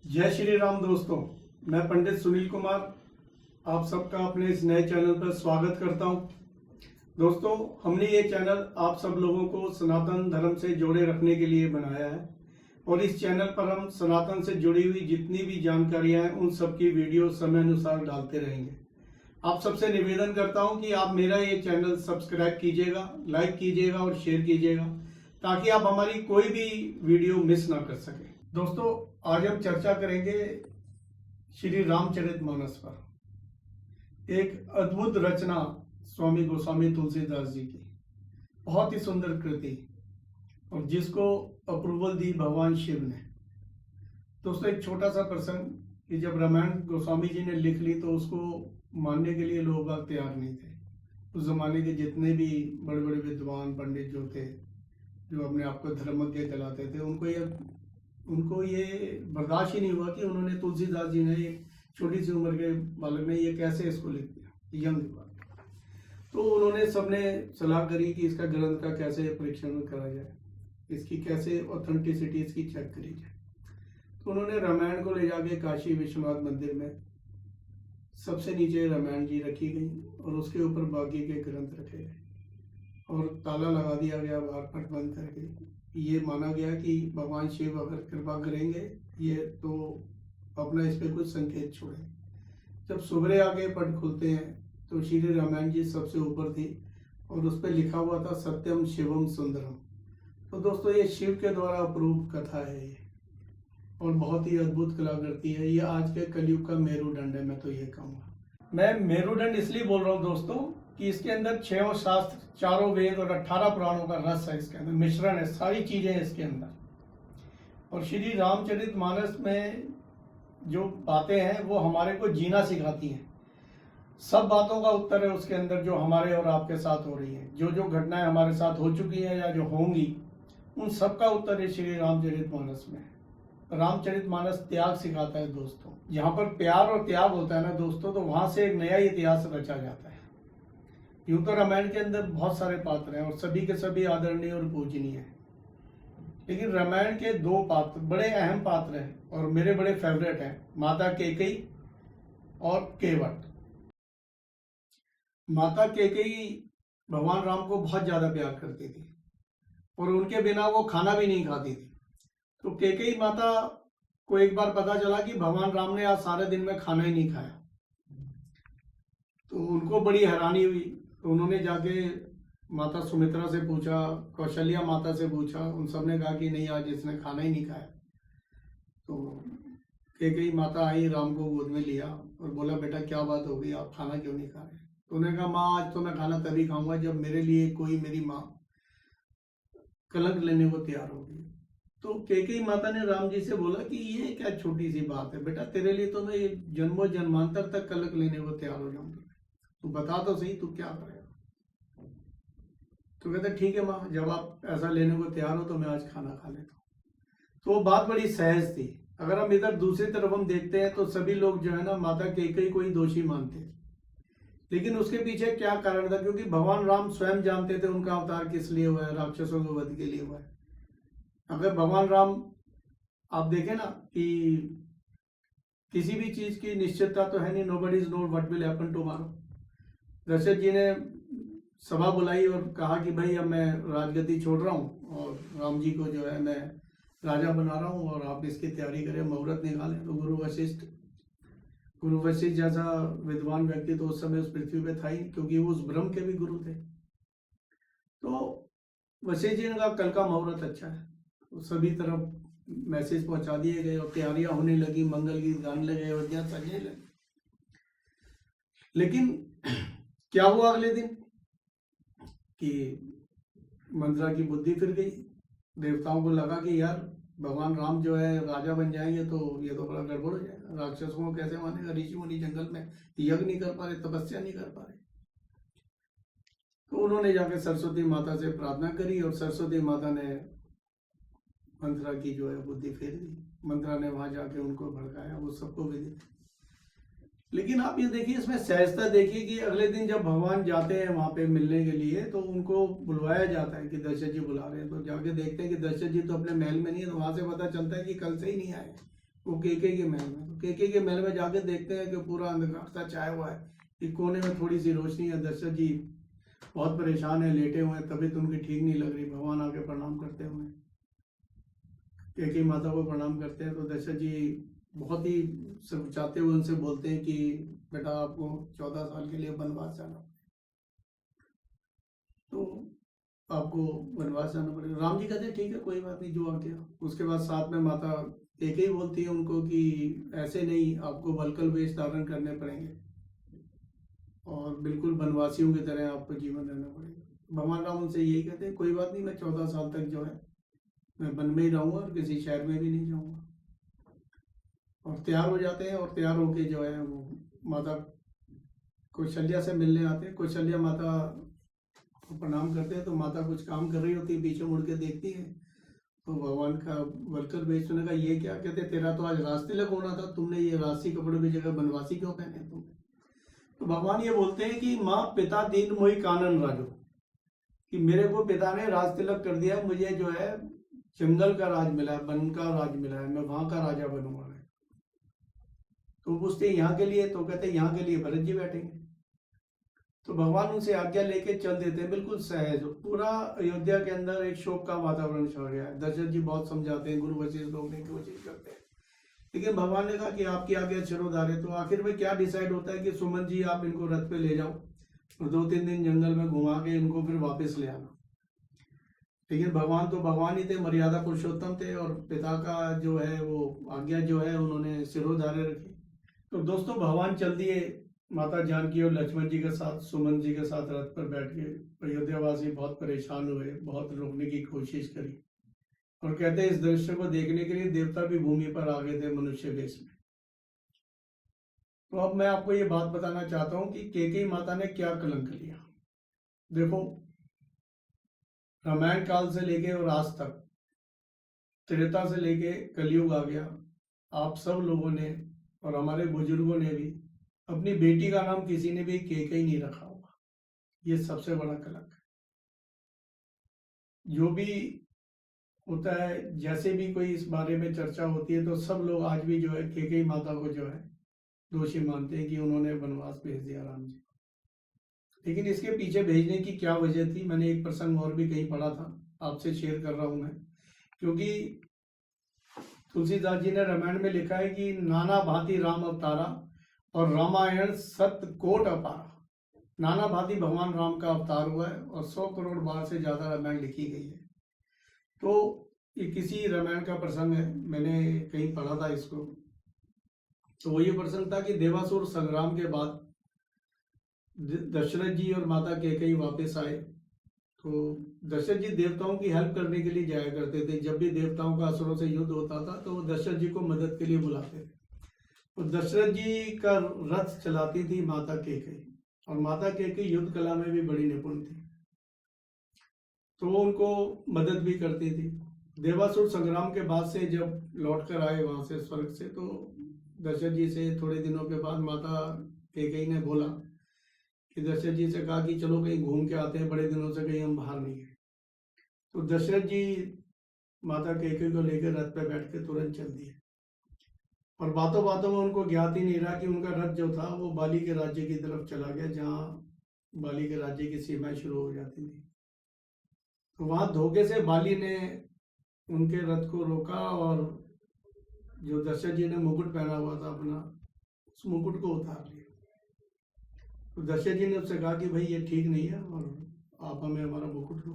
जय श्री राम दोस्तों, मैं पंडित सुनील कुमार आप सबका अपने इस नए चैनल पर स्वागत करता हूं। दोस्तों, हमने ये चैनल आप सब लोगों को सनातन धर्म से जोड़े रखने के लिए बनाया है और इस चैनल पर हम सनातन से जुड़ी हुई जितनी भी जानकारियां हैं उन सब की वीडियो समय अनुसार डालते रहेंगे। आप सबसे निवेदन करता हूं कि आप मेरा ये चैनल सब्सक्राइब कीजिएगा, लाइक कीजिएगा और शेयर कीजिएगा ताकि आप हमारी कोई भी वीडियो मिस ना कर सकें। दोस्तों, आज हम चर्चा करेंगे श्री रामचरितमानस पर। एक अद्भुत रचना स्वामी गोस्वामी तुलसीदास जी की, बहुत ही सुंदर कृति और जिसको अप्रूवल दी भगवान शिव ने। दोस्तों, एक छोटा सा प्रसंग कि जब रामायण गोस्वामी जी ने लिख ली तो उसको मानने के लिए लोग तैयार नहीं थे। उस जमाने के जितने भी बड़े बड़े विद्वान पंडित जो थे, जो अपने आप को धर्मज्ञ कहलाते थे, उनको ये बर्दाश्त ही नहीं हुआ कि उन्होंने तुलसीदास जी ने एक छोटी सी उम्र के बालक ने ये कैसे इसको लिख दिया, यंग बालक। तो उन्होंने सबने सलाह करी कि इसका ग्रंथ का कैसे परीक्षण करा जाए, इसकी कैसे ऑथेंटिसिटी इसकी चेक करी जाए। तो उन्होंने रामायण को ले जाके काशी विश्वनाथ मंदिर में सबसे नीचे रामायण जी रखी गई और उसके ऊपर बाकी के ग्रंथ रखे गए और ताला लगा दिया गया, बाहर पट बंद करके। ये माना गया कि भगवान शिव अगर कृपा करेंगे ये तो अपना इस पे कुछ संकेत छोड़े। जब सुबह आके पट खुलते हैं तो श्री रामायण जी सबसे ऊपर थी और उस पर लिखा हुआ था सत्यम शिवम सुंदरम। तो दोस्तों, ये शिव के द्वारा अप्रूव कथा है ये और बहुत ही अद्भुत कलाकृति है। ये आज के कलयुग का मेरुदंड है, मैं तो ये कहूँगा। मैं मेरुदंड इसलिए बोल रहा हूँ दोस्तों कि इसके अंदर 6 शास्त्र, 4 वेद और 18 पुराणों का रस है, इसके अंदर मिश्रण है, सारी चीजें हैं इसके अंदर। और श्री रामचरितमानस में जो बातें हैं वो हमारे को जीना सिखाती हैं। सब बातों का उत्तर है उसके अंदर जो हमारे और आपके साथ हो रही है, जो जो घटनाएं हमारे साथ हो चुकी हैं या जो होंगी, उन सब का उत्तर है श्री रामचरितमानस में। रामचरितमानस त्याग सिखाता है दोस्तों। जहाँ पर प्यार और त्याग होता है ना दोस्तों, तो वहां से एक नया इतिहास रचा जाता है। यूं तो रामायण के अंदर बहुत सारे पात्र हैं और सभी के सभी आदरणीय और पूजनीय हैं, लेकिन रामायण के 2 पात्र बड़े अहम पात्र हैं और मेरे बड़े फेवरेट हैं, माता कैकेयी और केवट। माता कैकेयी भगवान राम को बहुत ज्यादा प्यार करती थी और उनके बिना वो खाना भी नहीं खाती थी। तो कैकेयी माता को एक बार पता चला कि भगवान राम ने आज सारे दिन में खाना ही नहीं खाया, तो उनको बड़ी हैरानी हुई। तो उन्होंने जाके माता सुमित्रा से पूछा, कौशल्या माता से पूछा, उन सब ने कहा कि नहीं, आज इसने खाना ही नहीं खाया। तो कैकेयी माता आई, राम को गोद में लिया और बोला, बेटा क्या बात हो गई, आप खाना क्यों नहीं खा रहे? तो उन्होंने कहा, माँ आज तो मैं खाना तभी खाऊंगा जब मेरे लिए कोई, मेरी माँ कलंक लेने को तैयार होगी। तो कैकेयी माता ने राम जी से बोला कि ये क्या छोटी सी बात है बेटा, तेरे लिए तो मैं जन्मों जन्मांतर तक कलंक लेने को तैयार हो जाऊंगी, तू बता तो सही तू क्या करेगा। तो कहते ठीक है माँ, जब आप ऐसा लेने को तैयार हो तो मैं आज खाना खा लेता हूँ। तो वो बात बड़ी सहज थी। अगर हम इधर दूसरी तरफ हम देखते हैं तो सभी लोग जो है ना माता कैकेयी को ही दोषी मानते हैं, लेकिन उसके पीछे क्या कारण था? क्योंकि भगवान राम स्वयं जानते थे उनका अवतार किस लिए हुआ है, राक्षसों को वध के लिए हुआ है। अगर भगवान राम, आप देखें ना कि किसी भी चीज की निश्चितता तो है नहीं, nobody is know what will happen tomorrow. Dasharath ji ने सभा बुलाई और कहा कि भाई अब मैं राजगद्दी छोड़ रहा हूँ और राम जी को जो है मैं राजा बना रहा हूँ और आप इसकी तैयारी करें, मुहूर्त निकालें। तो गुरु वशिष्ठ जैसा विद्वान व्यक्ति तो उस समय उस पृथ्वी पे था ही, क्योंकि वो उस ब्रह्म के भी गुरु थे। तो वशिष्ठ जी ने कहा कल का मुहूर्त अच्छा है। तो सभी तरफ मैसेज पहुंचा दिए गए और तैयारियां होने लगी, मंगल गीत गाने लगे और यहाँ सजने लगे। लेकिन क्या हुआ अगले दिन कि मंत्रा की बुद्धि फिर गई। देवताओं को लगा कि यार भगवान राम जो है राजा बन जाएंगे तो ये तो बड़ा गड़बड़ हो जाएगा, राक्षसों को कैसे मानेगा, ऋषि मुनि जंगल में यज्ञ नहीं कर पा रहे, तपस्या नहीं कर पा रहे। तो उन्होंने जाके सरस्वती माता से प्रार्थना करी और सरस्वती माता ने मंत्रा की जो है बुद्धि फेर दी। मंत्रा ने वहां जाके उनको भड़काया, वो सबको विदित। लेकिन आप ये देखिए, इसमें सहजता देखिए कि अगले दिन जब भगवान जाते हैं वहां पे मिलने के लिए तो उनको बुलवाया जाता है कि दशरथ जी बुला रहे हैं। तो जाके देखते हैं कि दशरथ जी तो अपने महल में नहीं है, तो वहां से पता चलता है कि कल से ही नहीं आए, वो केके के महल में। तो केके के महल में जाके देखते हैं कि पूरा अंधकार सा छाया हुआ है, एक कोने में थोड़ी सी रोशनी है। दशरथ जी बहुत परेशान है, लेटे हुए हैं, तबीयत उनकी ठीक नहीं लग रही। भगवान आके प्रणाम करते हुए केके माता को प्रणाम करते हैं। तो दशरथ जी बहुत ही चाहते हुए उनसे बोलते हैं कि बेटा आपको 14 साल के लिए वनवास जाना, तो आपको वनवास जाना पड़ेगा। राम जी कहते हैं ठीक है कोई बात नहीं, जो आ गया। उसके बाद साथ में माता एक ही बोलती है उनको कि ऐसे नहीं, आपको वल्कल वेश धारण करने पड़ेंगे और बिल्कुल वनवासियों की तरह आपको जीवन रहना पड़ेगा। भगवान राम उनसे यही कहते हैं कोई बात नहीं, मैं 14 साल तक जो है मैं वन में ही रहूंगा और किसी शहर में भी नहीं जाऊंगा। और तैयार हो जाते हैं और तैयार होके जो है वो माता कौशल्या से मिलने आते हैं। कौशल्या माता को प्रणाम करते हैं। तो माता कुछ काम कर रही होती है, पीछे मुड़ के देखती है तो भगवान का वल्कल वेश सुने का। ये क्या कहते, तेरा तो आज राज तिलक होना था, तुमने ये राशि कपड़ों की जगह बनवासी क्यों पहने तुमने? तो भगवान ये बोलते हैं कि माँ पिता दीन मोहि कानन राजो, कि मेरे को पिता ने राज तिलक कर दिया, मुझे जो है जंगल का राज मिला है, वन का राज मिला है, मैं वहां का राजा बनूंगा। मैं तो पूछते यहाँ के लिए, तो कहते यहाँ के लिए भरत जी बैठेंगे। तो भगवान उनसे आज्ञा लेके चल देते हैं बिल्कुल सहज। पूरा अयोध्या के अंदर एक शोक का वातावरण छा गया है। दशरथ जी बहुत समझाते हैं, गुरु वशिष्ठ रोकने की कोशिश करते हैं, लेकिन भगवान ने कहा कि आपकी आज्ञा शिरोधार्य। तो आखिर में क्या डिसाइड होता है कि सुमन जी आप इनको रथ पे ले जाओ और 2-3 दिन जंगल में घुमा के इनको फिर वापस ले आना। लेकिन भगवान तो भगवान ही थे, मर्यादा पुरुषोत्तम थे, और पिता का जो है वो आज्ञा जो है उन्होंने शिरोधार्य रखी। तो दोस्तों भगवान चल दिए माता जानकी और लक्ष्मण जी के साथ, सुमन जी के साथ रथ पर बैठ के। अयोध्यावासी बहुत परेशान हुए, बहुत रोकने की कोशिश करी, और कहते हैं इस दृश्य को देखने के लिए देवता भी भूमि पर आ गए थे मनुष्य वेश में। तो अब मैं आपको ये बात बताना चाहता हूं कि केकई माता ने क्या कलंक लिया। देखो, रामायण काल से लेके और आज तक, त्रेता से लेके कलयुग आ गया, आप सब लोगों ने और हमारे बुजुर्गों ने भी अपनी बेटी का नाम किसी ने भी केकई नहीं रखा होगा। ये सबसे बड़ा कलंक है। जो भी होता है, जैसे भी कोई इस बारे में चर्चा होती है, तो सब लोग आज भी जो है केकई माता को जो है दोषी मानते हैं कि उन्होंने वनवास भेज दिया राम जी। लेकिन इसके पीछे भेजने की क्या वजह थी, मैंने एक प्रसंग और भी कहीं पढ़ा था, आपसे शेयर कर रहा हूं मैं। क्योंकि तुलसीदास जी ने रामायण में लिखा है कि नाना भांति राम अवतारा और रामायण सत्य कोट अपारा। नाना भांति भगवान राम का अवतार हुआ है और 100 करोड़ बार से ज्यादा रामायण लिखी गई है। तो ये किसी रामायण का प्रसंग है, मैंने कहीं पढ़ा था इसको। तो वो ये प्रसंग था कि देवासुर संग्राम के बाद दशरथ जी और माता कैकेयी वापस आए। तो दशरथ जी देवताओं की हेल्प करने के लिए जाया करते थे। जब भी देवताओं का असुरों से युद्ध होता था तो वो दशरथ जी को मदद के लिए बुलाते थे। तो दशरथ जी का रथ चलाती थी माता कैकेयी, और माता कैकेयी युद्ध कला में भी बड़ी निपुण थी, तो वो उनको मदद भी करती थी। देवासुर संग्राम के बाद से जब लौट कर आए वहां से स्वर्ग से, तो दशरथ जी से थोड़े दिनों के बाद माता कैकेयी ने बोला कि दशरथ जी से कहा कि चलो कहीं घूम के आते हैं, बड़े दिनों से कहीं हम बाहर नहीं गए। तो दशरथ जी माता कैकेयी को लेकर रथ पे बैठ के तुरंत चल दिए, और बातों बातों में उनको ज्ञात ही नहीं रहा कि उनका रथ जो था वो बाली के राज्य की तरफ चला गया, जहां बाली के राज्य की सीमाएं शुरू हो जाती थी। तो वहां धोखे से बाली ने उनके रथ को रोका, और जो दशरथ जी ने मुकुट पहना हुआ था अपना, उस मुकुट को उतार लिया। तो दशरथ जी ने उससे कहा कि भाई ये ठीक नहीं है और आप हमें हमारा मुकुट दो।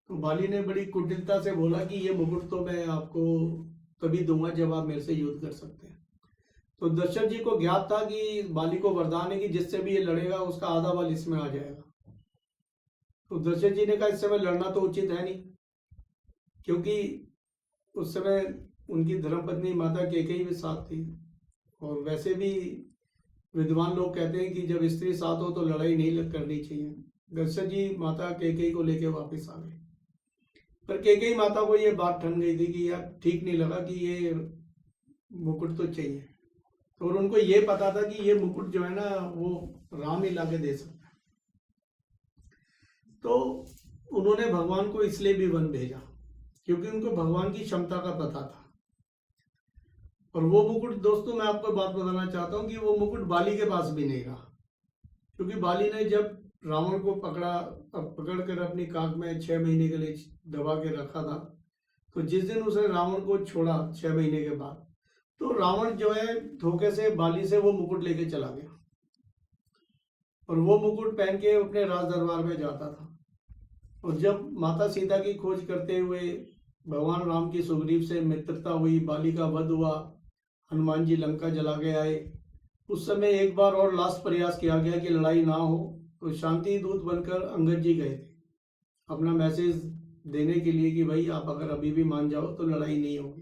तो बाली ने बड़ी कुटिलता से बोला कि ये मुकुट तो मैं आपको तभी दूंगा जब आप मेरे से युद्ध कर सकते हैं। तो दशरथ जी को ज्ञात था कि बाली को वरदान है कि जिससे भी ये लड़ेगा उसका आधा बल इसमें आ जाएगा। तो दशरथ जी ने कहा इस समय लड़ना तो उचित है नहीं, क्योंकि उस समय उनकी धर्मपत्नी माता कैकेयी भी साथ थी, और वैसे भी विद्वान लोग कहते हैं कि जब स्त्री साथ हो तो लड़ाई नहीं करनी चाहिए। दशरथ जी माता कैकेयी को लेकर वापस आ गए, पर कैकेयी माता को ये बात ठन गई थी कि यार ठीक नहीं लगा कि ये मुकुट तो चाहिए। तो और उनको ये पता था कि ये मुकुट जो है ना वो राम ही लाके दे सकता है। तो उन्होंने भगवान को इसलिए भी वन भेजा क्योंकि उनको भगवान की क्षमता का पता था। और वो मुकुट दोस्तों मैं आपको बात बताना चाहता हूँ कि वो मुकुट बाली के पास भी नहीं रहा, क्योंकि बाली ने जब रावण को पकड़ कर अपनी काख में 6 महीने के लिए दबा के रखा था, तो जिस दिन उसने रावण को छोड़ा 6 महीने के बाद, तो रावण जो है धोखे से बाली से वो मुकुट लेके चला गया और वो मुकुट पहन के अपने राज दरबार में जाता था। और जब माता सीता की खोज करते हुए भगवान राम की सुग्रीव से मित्रता हुई, बाली का वध हुआ, हनुमान जी लंका जला के आए, उस समय एक बार और लास्ट प्रयास किया गया कि लड़ाई ना हो, तो शांति दूत बनकर अंगद जी गए थे अपना मैसेज देने के लिए कि भाई आप अगर अभी भी मान जाओ तो लड़ाई नहीं होगी।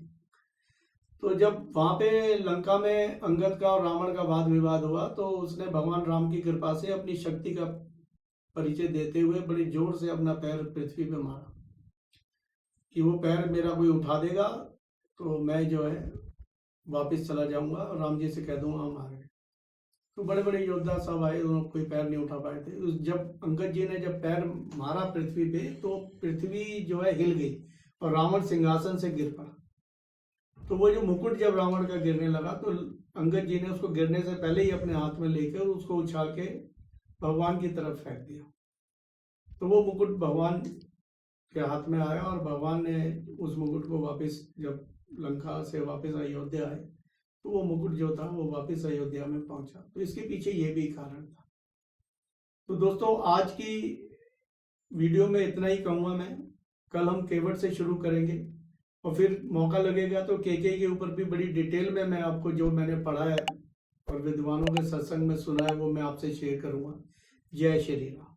तो जब वहां पे लंका में अंगद का और रावण का वाद विवाद हुआ, तो उसने भगवान राम की कृपा से अपनी शक्ति का परिचय देते हुए बड़ी जोर से अपना पैर पृथ्वी पे मारा कि वो पैर मेरा कोई उठा देगा तो मैं जो है वापस चला जाऊंगा और राम जी से कह दूंगा हम आ गए। तो बड़े बड़े योद्धा सब आए, उन्होंने कोई पैर नहीं उठा पाए थे। जब अंगद जी ने जब पैर मारा पृथ्वी पे, तो पृथ्वी जो है हिल गई और रावण सिंहासन से गिर पड़ा। तो वो जो मुकुट जब रावण का गिरने लगा, तो अंगद जी ने उसको गिरने से पहले ही अपने हाथ में लेकर उसको उछाल के भगवान की तरफ फेंक दिया। तो वो मुकुट भगवान के हाथ में आया और भगवान ने उस मुकुट को वापस, जब लंका से वापस अयोध्या आए, तो वो मुकुट जो था वो वापस अयोध्या में पहुंचा। तो इसके पीछे ये भी कारण था। तो दोस्तों आज की वीडियो में इतना ही कहूँगा मैं। कल हम केवट से शुरू करेंगे और फिर मौका लगेगा तो के ऊपर भी बड़ी डिटेल में मैं आपको जो मैंने पढ़ा है और विद्वानों के सत्संग में सुना है वो मैं आपसे शेयर करूँगा। जय श्री राम।